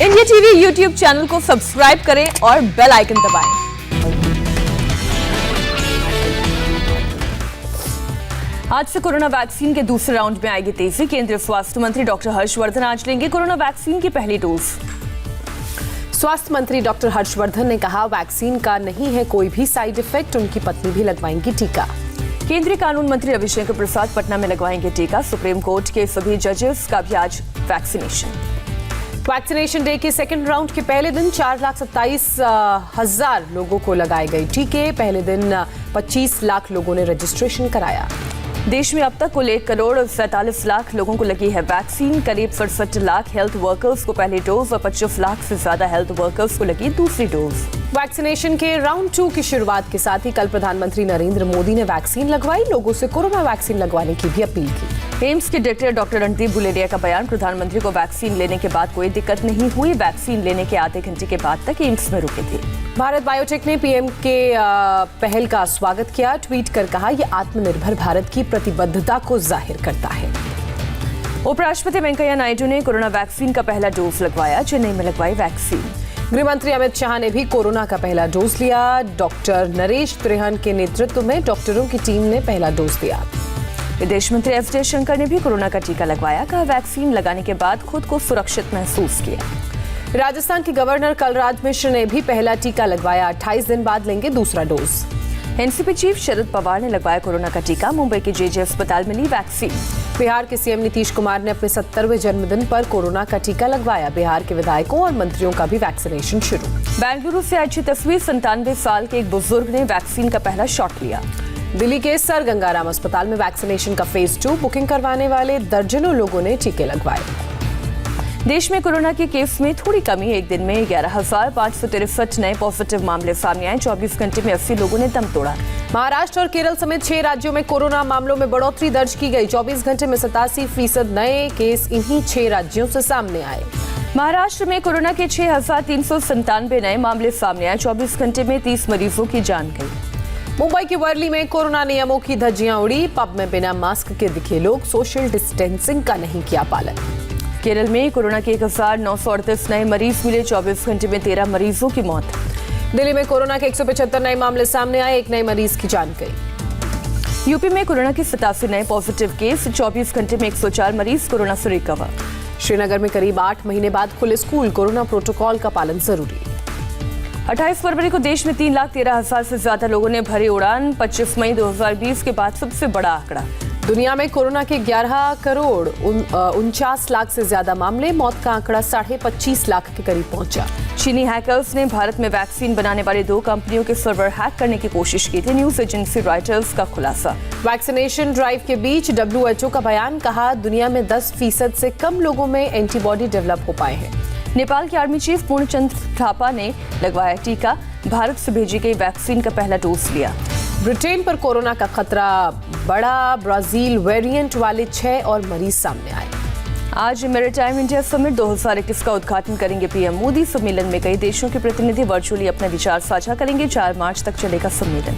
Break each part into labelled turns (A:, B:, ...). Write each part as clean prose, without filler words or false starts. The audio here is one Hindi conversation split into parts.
A: इंडिया टीवी यूट्यूब चैनल को सब्सक्राइब करें और बेल आइकन दबाएं। आज से कोरोना वैक्सीन के दूसरे राउंड में आएगी तेजी। केंद्रीय स्वास्थ्य मंत्री डॉक्टर हर्षवर्धन आज लेंगे कोरोना वैक्सीन की पहली डोज।
B: स्वास्थ्य मंत्री डॉक्टर हर्षवर्धन ने कहा, वैक्सीन का नहीं है कोई भी साइड इफेक्ट, उनकी पत्नी भी लगवाएंगी टीका।
A: केंद्रीय कानून मंत्री रविशंकर प्रसाद पटना में लगवाएंगे टीका। सुप्रीम कोर्ट के सभी जजेस का भी आज
B: वैक्सीनेशन डे के सेकेंड राउंड के पहले दिन 4,27,000 लोगों को लगाए गए टीके। पहले दिन 25 लाख लोगों ने रजिस्ट्रेशन कराया।
A: देश में अब तक कुल 1,47,00,000 लोगों को लगी है वैक्सीन। करीब 67 लाख हेल्थ वर्कर्स को पहली डोज और 25 लाख से ज्यादा हेल्थ वर्कर्स को लगी दूसरी डोज।
B: वैक्सीनेशन के राउंड 2 की शुरुआत के साथ ही कल प्रधानमंत्री नरेंद्र मोदी ने वैक्सीन लगवाई। लोगों से कोरोना वैक्सीन लगवाने की भी अपील की।
A: एम्स के डायरेक्टर डॉक्टर रणदीप गुलेरिया का बयान, प्रधानमंत्री को वैक्सीन लेने के बाद कोई दिक्कत नहीं हुई। वैक्सीन लेने के आधे घंटे के बाद तक एम्स में रुके थे।
B: भारत बायोटेक ने पीएम के पहल का स्वागत किया। ट्वीट कर कहा, यह आत्मनिर्भर भारत की प्रतिबद्धता को जाहिर करता है।
A: उपराष्ट्रपति वेंकैया नायडू ने कोरोना वैक्सीन का पहला डोज लगवाया। चेन्नई में लगवाई वैक्सीन।
B: गृह मंत्री अमित शाह ने भी कोरोना का पहला डोज लिया। डॉक्टर नरेश त्रिहन के नेतृत्व में डॉक्टरों की टीम ने पहला डोज दिया।
A: विदेश मंत्री एस जयशंकर ने भी कोरोना का टीका लगवाया। कहा, वैक्सीन लगाने के बाद खुद को सुरक्षित महसूस किया।
B: राजस्थान के गवर्नर कलराज मिश्र ने भी पहला टीका लगवाया। 28 दिन बाद लेंगे दूसरा dose.
A: NCP chief Sharad Pawar ने लगवाया कोरोना का टीका। मुंबई के जेजे अस्पताल में ली वैक्सीन।
B: बिहार के सीएम नीतीश कुमार ने अपने 70वें जन्मदिन पर कोरोना का टीका लगवाया। बिहार के विधायकों और मंत्रियों का भी वैक्सीनेशन शुरू।
A: बेंगलुरु से अच्छी तस्वीर, 97 साल के एक बुजुर्ग ने वैक्सीन का पहला शॉट लिया।
B: दिल्ली के सर गंगाराम अस्पताल में वैक्सीनेशन का फेज 2, बुकिंग करवाने वाले दर्जनों लोगों ने टीके लगवाए।
A: देश में कोरोना के केस में थोड़ी कमी। एक दिन में 11,563 नए पॉजिटिव मामले सामने आए। 24 घंटे में 80 लोगों ने दम तोड़ा।
B: महाराष्ट्र और केरल समेत 6 राज्यों में कोरोना मामलों में बढ़ोतरी दर्ज की गई। 24 घंटे में 87% नए केस इन्हीं 6 राज्यों से सामने आए।
A: महाराष्ट्र में कोरोना के 6,397 नए मामले सामने आए। 24 घंटे में 30 मरीजों की जान गई।
B: मुंबई के वर्ली में कोरोना नियमों की धज्जियां उड़ी। पब में बिना मास्क के दिखे लोग। सोशल डिस्टेंसिंग का नहीं किया पालन।
A: केरल में कोरोना के 1,938 नए मरीज मिले। 24 घंटे में 13 मरीजों की मौत।
B: दिल्ली में कोरोना के 175 नए मामले सामने आए। एक नए मरीज की जान गई।
A: यूपी में कोरोना के 87 नए पॉजिटिव केस। 24 घंटे में 104 मरीज कोरोना से रिकवर।
B: श्रीनगर में करीब 8 महीने बाद खुले स्कूल। कोरोना प्रोटोकॉल का पालन जरूरी।
A: 28 फरवरी को देश में 3,13,000 से ज्यादा लोगों ने भरी उड़ान। 25 मई 2020 के बाद सबसे बड़ा आंकड़ा।
B: दुनिया में कोरोना के 11,49 लाख से ज्यादा मामले। मौत का आंकड़ा 25.5 लाख के करीब पहुंचा।
A: चीनी हैकर्स ने भारत में वैक्सीन बनाने वाली 2 कंपनियों के सर्वर हैक करने की कोशिश की थी। न्यूज एजेंसी रॉयटर्स का खुलासा।
B: वैक्सीनेशन ड्राइव के बीच WHO का बयान, कहा, दुनिया में 10% से कम लोगों में एंटीबॉडी डेवलप हो पाए हैं।
A: नेपाल के आर्मी चीफ पूर्णचंद्र थापा ने लगवाया टीका। भारत से भेजी गई वैक्सीन का पहला डोज लिया।
B: ब्रिटेन पर कोरोना का खतरा बढ़ा। ब्राजील वेरिएंट वाले 6 और मरीज सामने आए।
A: आज मैरीटाइम इंडिया समिट 2021 का उद्घाटन करेंगे पीएम मोदी। सम्मेलन में कई देशों के प्रतिनिधि वर्चुअली अपने विचार साझा करेंगे। 4 मार्च तक चलेगा सम्मेलन।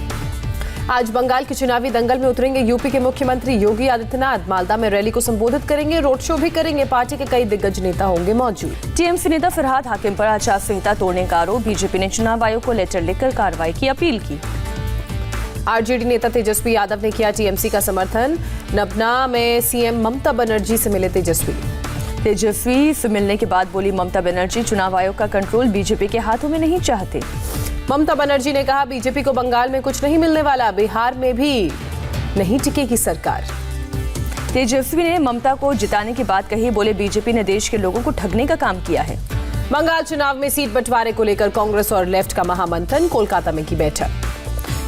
B: आज बंगाल के चुनावी दंगल में उतरेंगे यूपी के मुख्यमंत्री योगी आदित्यनाथ। मालदा में रैली को संबोधित करेंगे। रोड शो भी करेंगे। पार्टी के कई दिग्गज नेता होंगे मौजूद।
A: टीएमसी नेता फरहाद हाकिम पर आचार संहिता तोड़ने का आरोप। बीजेपी ने चुनाव आयोग को लेटर लिखकर कार्रवाई की अपील की।
B: आरजेडी नेता तेजस्वी यादव ने किया टीएमसी का समर्थन। नबना में सीएम ममता बनर्जी से मिले तेजस्वी से मिलने के बाद बोली ममता बनर्जी, चुनाव आयोग का कंट्रोल बीजेपी के हाथों में नहीं चाहते। ममता बनर्जी ने कहा, बीजेपी को बंगाल में कुछ नहीं मिलने वाला। बिहार में भी नहीं टिकेगी सरकार।
A: तेजस्वी ने ममता को जिताने की बात कही। बोले, बीजेपी ने देश के लोगों को ठगने का काम किया है।
B: बंगाल चुनाव में सीट बंटवारे को लेकर कांग्रेस और लेफ्ट का महामंथन। कोलकाता में की बैठक।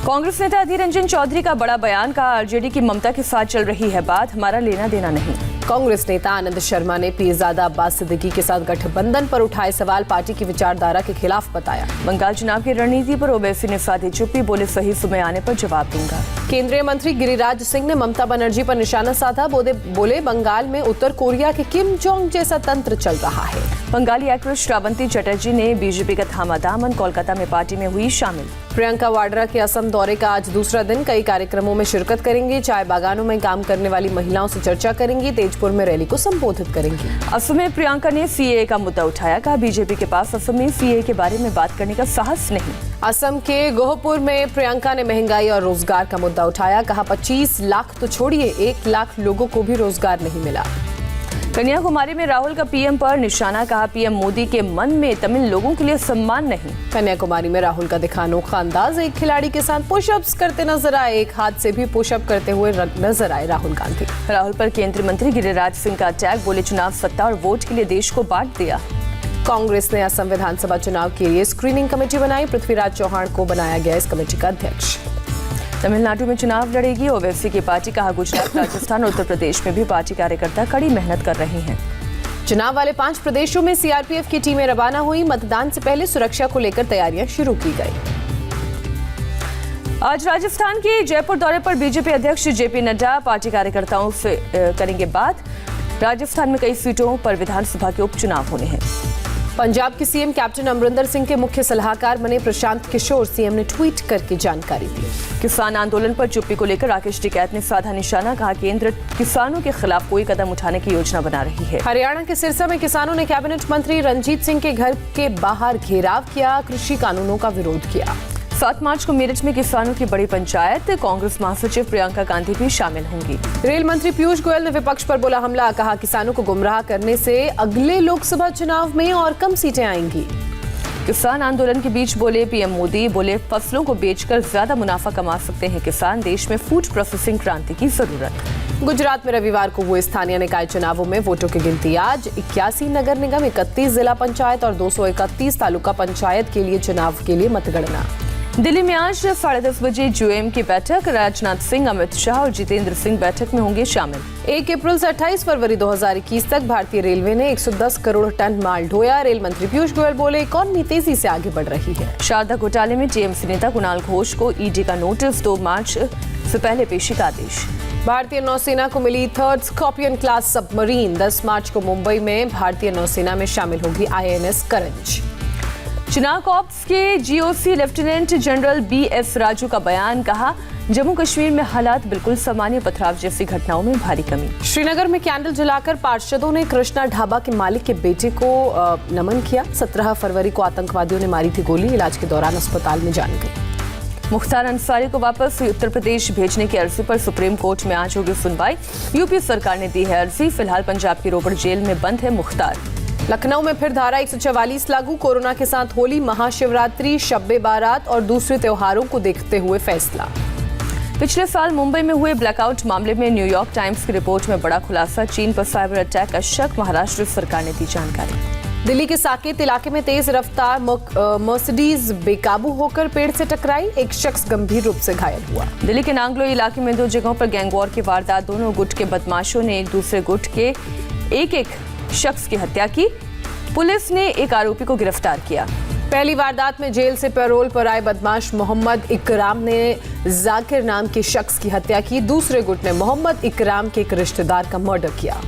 A: कांग्रेस नेता अधीर रंजन चौधरी का बड़ा बयान। कहा, आरजेडी की ममता के साथ चल रही है बात, हमारा लेना देना नहीं।
B: कांग्रेस नेता आनंद शर्मा ने पीरजादा अब्बास सिद्दीकी के साथ गठबंधन पर उठाए सवाल पार्टी की विचारधारा के खिलाफ बताया।
A: बंगाल चुनाव की रणनीति पर ओवैसी ने साधी चुप्पी। बोले, सही समय आने पर जवाब दूंगा।
B: केंद्रीय मंत्री गिरिराज सिंह ने ममता बनर्जी पर निशाना साधा। बोले, बंगाल में उत्तर कोरिया के किम जोंग जैसा तंत्र चल रहा है।
A: बंगाली एक्ट्रेस श्रावंती चटर्जी ने बीजेपी का थामा दामन। कोलकाता में पार्टी में हुई शामिल।
B: प्रियंका वाड्रा के असम दौरे का आज दूसरा दिन। कई कार्यक्रमों में शिरकत करेंगी। चाय बागानों में काम करने वाली महिलाओं से चर्चा करेंगी। तेजपुर में रैली को संबोधित करेंगी।
A: असम में प्रियंका ने सीएए का मुद्दा उठाया। कहा बीजेपी के पास असम में सीएए के बारे में बात करने का साहस नहीं।
B: असम के गोहपुर में प्रियंका ने महंगाई और रोजगार का मुद्दा उठाया। कहा 25 लाख तो छोड़िए, 1 लाख लोगों को भी रोजगार नहीं मिला।
A: कन्याकुमारी में राहुल का पीएम पर निशाना। कहा पीएम मोदी के मन में तमिल लोगों के लिए सम्मान नहीं।
B: कन्याकुमारी में राहुल का दिखा अनोखा अंदाज। एक खिलाड़ी के साथ पुशअप्स करते नजर आए। एक हाथ से भी पुशअप करते हुए नजर आए राहुल गांधी।
A: राहुल पर केंद्रीय मंत्री गिरिराज सिंह का अटैक। बोले चुनाव सत्ता और वोट के लिए देश को बांट दिया।
B: कांग्रेस ने असम विधानसभा चुनाव के लिए स्क्रीनिंग कमेटी बनाई। पृथ्वीराज चौहान को बनाया गया इस कमेटी का अध्यक्ष।
A: तमिलनाडु में चुनाव लड़ेगी ओवैसी की पार्टी। कहा गुजरात, राजस्थान और उत्तर प्रदेश में भी पार्टी कार्यकर्ता कड़ी मेहनत कर रहे हैं।
B: चुनाव वाले 5 प्रदेशों में सीआरपीएफ की टीमें रवाना हुई। मतदान से पहले सुरक्षा को लेकर तैयारियां शुरू की गई।
A: आज राजस्थान के जयपुर दौरे पर बीजेपी अध्यक्ष जेपी नड्डा पार्टी कार्यकर्ताओं से करेंगे बात। राजस्थान में कई सीटों पर विधानसभा के उपचुनाव होने हैं।
B: पंजाब के सीएम कैप्टन अमरिंदर सिंह के मुख्य सलाहकार बने प्रशांत किशोर। सीएम ने ट्वीट करके जानकारी दी।
A: किसान आंदोलन पर चुप्पी को लेकर राकेश टिकैत ने साधा निशाना। कहा केंद्र किसानों के खिलाफ कोई कदम उठाने की योजना बना रही है।
B: हरियाणा के सिरसा में किसानों ने कैबिनेट मंत्री रंजीत सिंह के घर के बाहर घेराव किया। कृषि कानूनों का विरोध किया।
A: 7 मार्च को मेरठ में किसानों की बड़ी पंचायत। कांग्रेस महासचिव प्रियंका गांधी भी शामिल होंगी।
B: रेल मंत्री पीयूष गोयल ने विपक्ष पर बोला हमला। कहा किसानों को गुमराह करने से अगले लोकसभा चुनाव में और कम सीटें आएंगी।
A: किसान आंदोलन के बीच बोले पीएम मोदी। बोले फसलों को बेचकर ज्यादा मुनाफा कमा सकते हैं किसान। देश में फूड प्रोसेसिंग क्रांति की जरूरत।
B: गुजरात में रविवार को हुए स्थानीय निकाय चुनावों में वोटों की गिनती आज। 81 नगर निगम, 31 जिला पंचायत और 231 तालुका पंचायत के लिए चुनाव के लिए मतगणना।
A: दिल्ली में आज 10:30 बजे जीओएम की बैठक। राजनाथ सिंह, अमित शाह और जितेंद्र सिंह बैठक में होंगे शामिल।
B: 1 अप्रैल से 28 फरवरी 2021 तक भारतीय रेलवे ने 110 करोड़ टन माल ढोया। रेल मंत्री पीयूष गोयल बोले इकॉनमी तेजी से आगे बढ़ रही है।
A: शारदा घोटाले में टीएमसी नेता कुणाल घोष को ईडी का नोटिस। 2 मार्च से पहले पेशी का आदेश।
B: भारतीय नौसेना को मिली 3rd स्कॉर्पियन क्लास सबमरीन। 10 मार्च को मुंबई में भारतीय नौसेना में शामिल होगी INS करंज।
A: चुनाव कॉर्प्स के GOC lieutenant general BS Raju का बयान। कहा जम्मू कश्मीर में हालात बिल्कुल सामान्य। पथराव जैसी घटनाओं में भारी कमी।
B: श्रीनगर में कैंडल जलाकर पार्षदों ने कृष्णा ढाबा के मालिक के बेटे को नमन किया। 17 फरवरी को आतंकवादियों ने मारी थी गोली। इलाज के दौरान अस्पताल में जान गई।
A: मुख्तार अंसारी को वापस उत्तर प्रदेश भेजने की अर्जी पर सुप्रीम कोर्ट में आज होगी सुनवाई। यूपी सरकार ने दी है अर्जी। फिलहाल पंजाब की रोबड़ जेल में बंद है मुख्तार।
B: लखनऊ में फिर धारा 144 लागू। कोरोना के साथ होली, महाशिवरात्रि, शब्बे बारात और दूसरे त्योहारों को देखते हुए फैसला।
A: पिछले साल मुंबई में हुए ब्लैकआउट मामले में न्यूयॉर्क टाइम्स की रिपोर्ट में बड़ा खुलासा। चीन पर साइबर अटैक का शक। महाराष्ट्र सरकार ने दी जानकारी।
B: दिल्ली के साकेत इलाके में तेज रफ्तार मर्सिडीज बेकाबू होकर पेड़ से टकराई। एक शख्स गंभीर रूप से घायल हुआ।
A: दिल्ली के नांगलो इलाके में 2 जगहों पर गैंगवॉर की वारदात। दोनों गुट के बदमाशों ने एक दूसरे गुट के एक शख्स की हत्या की। पुलिस ने एक आरोपी को गिरफ्तार किया।
B: पहली वारदात में जेल से पैरोल पर आए बदमाश मोहम्मद इकराम ने जाकिर नाम के शख्स की हत्या की। दूसरे गुट ने मोहम्मद इकराम के एक रिश्तेदार का मर्डर किया।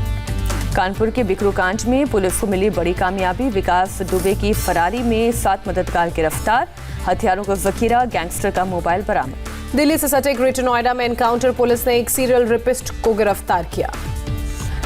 A: कानपुर के बिकरू कांड में पुलिस को मिली बड़ी कामयाबी। विकास दुबे की फरारी में 7 मददगार गिरफ्तार। हथियारों का जखीरा, गैंगस्टर का मोबाइल बरामद।
B: दिल्ली से सटे ग्रेटर नोएडा में एनकाउंटर। पुलिस ने एक सीरियल रेपिस्ट को गिरफ्तार किया।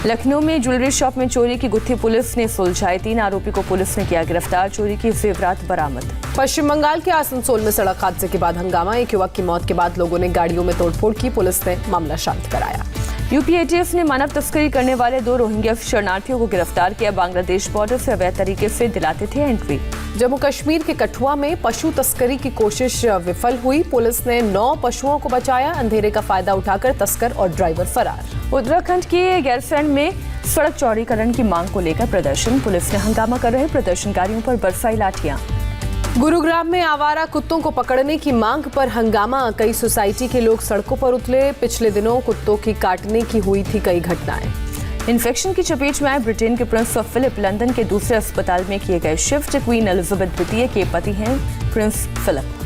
A: लखनऊ में ज्वेलरी शॉप में चोरी की गुत्थी पुलिस ने सुलझाई। 3 आरोपी को पुलिस ने किया गिरफ्तार। चोरी की जेवरात बरामद।
B: पश्चिम बंगाल के आसनसोल में सड़क हादसे के बाद हंगामा। एक युवक की मौत के बाद लोगों ने गाड़ियों में तोड़फोड़ की। पुलिस ने मामला शांत कराया।
A: यूपी एटीएस ने मानव तस्करी करने वाले 2 रोहिंग्या शरणार्थियों को गिरफ्तार किया। बांग्लादेश बॉर्डर से अवैध तरीके से दिलाते थे एंट्री।
B: जम्मू कश्मीर के कठुआ में पशु तस्करी की कोशिश विफल हुई। पुलिस ने 9 पशुओं को बचाया। अंधेरे का फायदा उठाकर तस्कर और ड्राइवर फरार।
A: उत्तराखंड के गैरसैंण में सड़क चौड़ीकरण की मांग को लेकर प्रदर्शन। पुलिस ने हंगामा कर रहे प्रदर्शनकारियों पर बरसाई लाठियां।
B: गुरुग्राम में आवारा कुत्तों को पकड़ने की मांग पर हंगामा। कई सोसाइटी के लोग सड़कों पर उतरे। पिछले दिनों कुत्तों की काटने की हुई थी कई घटनाएं।
A: इन्फेक्शन की चपेट में आए ब्रिटेन के प्रिंस फिलिप लंदन के दूसरे अस्पताल में किए गए शिफ्ट। क्वीन एलिजाबेथ द्वितीय के पति हैं प्रिंस फिलिप।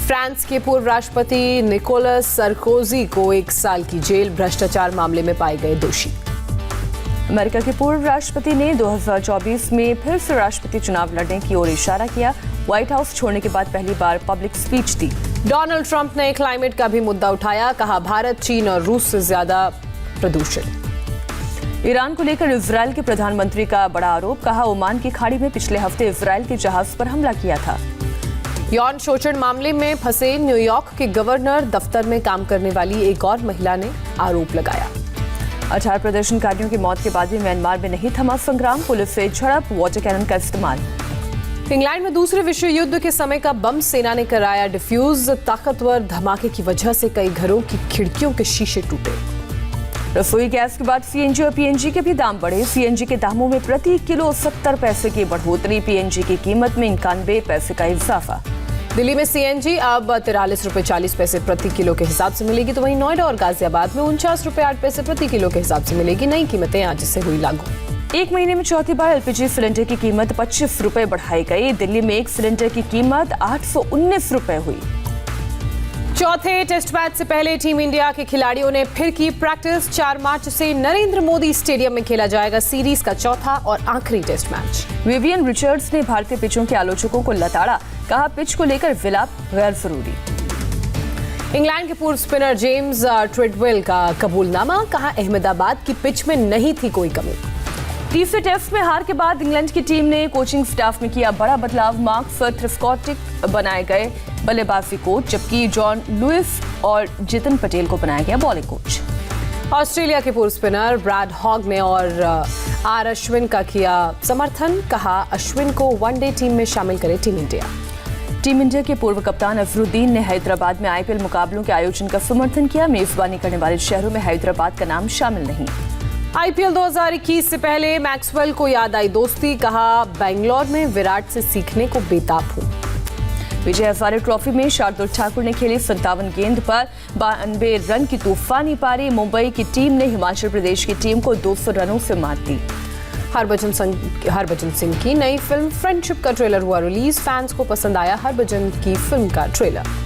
B: फ्रांस के पूर्व राष्ट्रपति निकोलस सरकोजी को 1 साल की जेल। भ्रष्टाचार मामले में पाए गए दोषी।
A: अमेरिका के पूर्व राष्ट्रपति ने 2024 में फिर से राष्ट्रपति चुनाव लड़ने की ओर इशारा किया। व्हाइट हाउस छोड़ने के बाद पहली बार पब्लिक स्पीच दी।
B: डोनाल्ड ट्रंप ने क्लाइमेट का भी मुद्दा उठाया, कहा भारत चीन और रूस से ज्यादा प्रदूषण।
A: ईरान को लेकर इजरायल के प्रधानमंत्री का बड़ा आरोप, कहा ओमान की खाड़ी में पिछले हफ्ते इजरायल के जहाज पर हमला किया था।
B: यौन शोषण मामले में फंसे न्यूयॉर्क के गवर्नर दफ्तर में काम करने वाली एक और महिला ने आरोप लगाया।
A: 18 प्रदर्शनकारियों की मौत के बाद भी म्यांमार में नहीं थमा संग्राम, पुलिस से झड़प, वाटर कैनन का इस्तेमाल।
B: इंग्लैंड में दूसरे विश्व युद्ध के समय का बम सेना ने कराया डिफ्यूज, ताकतवर धमाके की वजह से कई घरों की खिड़कियों के शीशे टूटे।
A: रसोई गैस के बाद सीएनजी और पीएनजी के भी दाम बढ़े, सीएनजी के दामों में प्रति किलो 70 पैसे की बढ़ोतरी, पीएनजी की कीमत में 91 पैसे का इजाफा।
B: दिल्ली में सीएनजी अब 43 रुपए 40 पैसे प्रति किलो के हिसाब से मिलेगी, तो वहीं नोएडा और गाजियाबाद में 49 रुपए 8 पैसे प्रति किलो के हिसाब से मिलेगी। नई कीमतें आज से हुई लागू।
A: एक महीने में चौथी बार एलपीजी सिलेंडर की कीमत 25 रुपए बढ़ाई गई। दिल्ली में एक सिलेंडर की कीमत 819 रुपए हुई।
B: चौथे टेस्ट मैच से पहले टीम इंडिया के खिलाड़ियों ने फिर की प्रैक्टिस। 4 मार्च से नरेंद्र मोदी स्टेडियम में खेला जाएगा सीरीज का चौथा और आखिरी टेस्ट मैच।
A: विवियन रिचर्ड्स ने भारतीय पिचों के आलोचकों को लताड़ा, कहा पिच को लेकर विलाप गैर जरूरी।
B: इंग्लैंड के पूर्व स्पिनर जेम्स ट्रेडवेल का कबूलनामा, कहा अहमदाबाद की पिच में नहीं थी कोई कमी।
A: तीसरे टेस्ट में हार के बाद इंग्लैंड की टीम ने कोचिंग स्टाफ में किया बड़ा बदलाव, मार्क थ्रिस्कॉटिक बनाए गए बल्लेबाजी कोच, जबकि जॉन लुइस और जितिन पटेल को बनाया गया बॉलिंग कोच।
B: ऑस्ट्रेलिया के पूर्व स्पिनर ब्रैड हॉग ने और आर अश्विन का किया समर्थन, कहा अश्विन को वनडे टीम में शामिल करे टीम इंडिया।
A: टीम इंडिया के पूर्व कप्तान अजहरुद्दीन ने हैदराबाद में आईपीएल मुकाबलों के आयोजन का समर्थन किया, मेजबानी करने वाले शहरों में हैदराबाद का नाम शामिल नहीं।
B: आईपीएल 2021 से पहले मैक्सवेल को याद आई दोस्ती, कहा बेंगलोर में विराट से सीखने को बेताब हूं।
A: विजय हजारे ट्रॉफी में शार्दुल ठाकुर ने खेली 57 गेंद पर 92 रन की तूफानी पारी, मुंबई की टीम ने हिमाचल प्रदेश की टीम को 200 रनों से मात दी। हरभजन सिंह की नई फिल्म फ्रेंडशिप का ट्रेलर हुआ रिलीज, फैंस को पसंद आया हरभजन की फिल्म का ट्रेलर।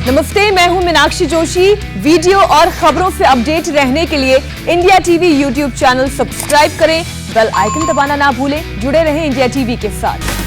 A: नमस्ते, मैं हूं मीनाक्षी जोशी। वीडियो और खबरों से अपडेट रहने के लिए India TV YouTube channel subscribe करें, बेल आइकन दबाना ना भूलें। जुड़े रहें इंडिया टीवी के साथ।